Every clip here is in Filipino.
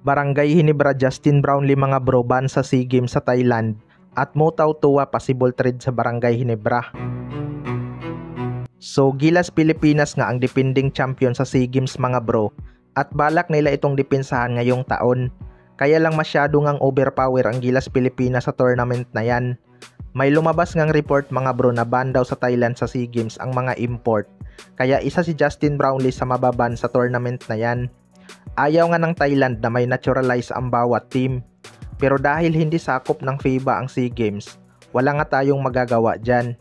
Barangay Hinebra Justin Brownlee mga bro ban sa SEA Games sa Thailand at Mutaw Tuwa possible trade sa Barangay Hinebra. So Gilas Pilipinas nga ang defending champion sa SEA Games mga bro at balak nila itong depensahan ngayong taon. Kaya lang masyado ngang overpower ang Gilas Pilipinas sa tournament na yan. May lumabas ngang report mga bro na ban daw sa Thailand sa SEA Games ang mga import. Kaya isa si Justin Brownlee sa mababan sa tournament na yan. Ayaw nga ng Thailand na may naturalize ang bawat team. Pero dahil hindi sakop ng FIBA ang SEA Games, wala nga tayong magagawa dyan.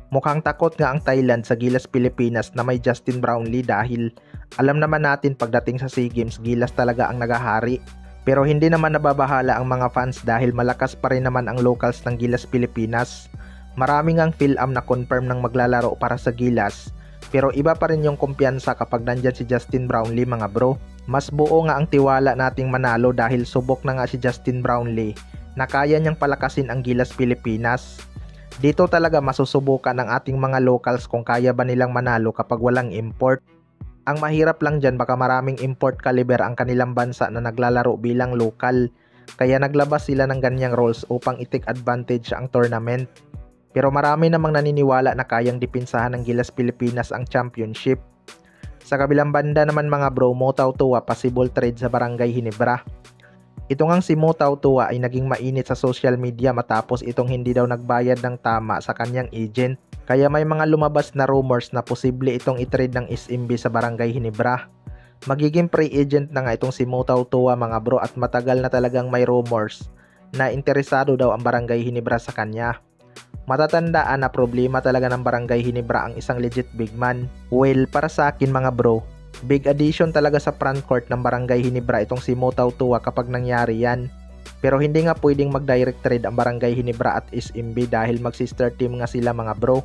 Mukhang takot nga ang Thailand sa Gilas Pilipinas na may Justin Brownlee dahil alam naman natin pagdating sa SEA Games, Gilas talaga ang nagahari. Pero hindi naman nababahala ang mga fans dahil malakas pa rin naman ang locals ng Gilas Pilipinas. Maraming ang PhilAm na confirm ng maglalaro para sa Gilas. Pero iba pa rin yung kumpiyansa kapag nandyan si Justin Brownlee mga bro. Mas buo nga ang tiwala nating manalo dahil subok na nga si Justin Brownlee na kaya niyang palakasin ang Gilas Pilipinas. Dito talaga masusubukan ng ating mga locals kung kaya ba nilang manalo kapag walang import. Ang mahirap lang dyan baka maraming import caliber ang kanilang bansa na naglalaro bilang local. Kaya naglabas sila ng ganyang roles upang i-take advantage ang tournament. Pero marami namang naniniwala na kayang dipinsahan ng Gilas Pilipinas ang championship. Sa kabilang banda naman mga bro, Mutaw Tuwa possible trade sa Barangay Hinebra. Ito ngang si Mutaw Tuwa ay naging mainit sa social media matapos itong hindi daw nagbayad ng tama sa kanyang agent. Kaya may mga lumabas na rumors na posible itong i-trade ng SMB sa Barangay Hinebra. Magiging free agent na nga itong si Mutaw Tuwa mga bro at matagal na talagang may rumors na interesado daw ang Barangay Hinebra sa kanya. Matatandaan na problema talaga ng Barangay Hinebra ang isang legit big man. Well, para sa akin mga bro, big addition talaga sa front court ng Barangay Hinebra itong si Mutaw Tuwa kapag nangyari yan. Pero hindi nga pwedeng mag-direct trade ang Barangay Hinebra at SMB dahil mag-sister team nga sila mga bro.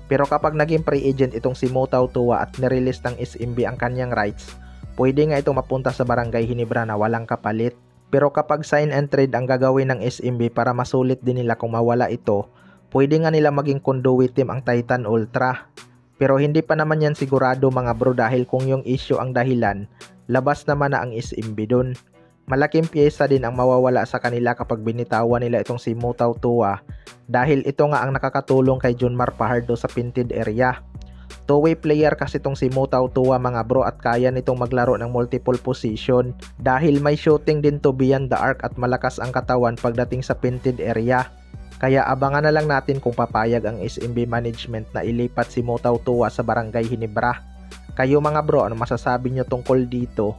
Pero kapag naging free agent itong si Mutaw Tuwa at nirelease ng SMB ang kanyang rights, pwede nga itong mapunta sa Barangay Hinebra na walang kapalit. Pero kapag sign and trade ang gagawin ng SMB para masulit din nila kung mawala ito, pwede nga nila maging conduit team ang Titan Ultra. Pero hindi pa naman yan sigurado mga bro dahil kung yung issue ang dahilan, labas naman na ang SMB dun. Malaking pyesa din ang mawawala sa kanila kapag binitawan nila itong si Mutaw Tuwa dahil ito nga ang nakakatulong kay Junmar Fajardo sa painted area. Two-way player kasi itong si Mutaw Tuwa mga bro at kaya nitong maglaro ng multiple position dahil may shooting din to beyond the arc at malakas ang katawan pagdating sa painted area. Kaya abangan na lang natin kung papayag ang SMB management na ilipat si Mutaw Tuwa sa Barangay Hinebra. Kayo mga bro, ano masasabi nyo tungkol dito?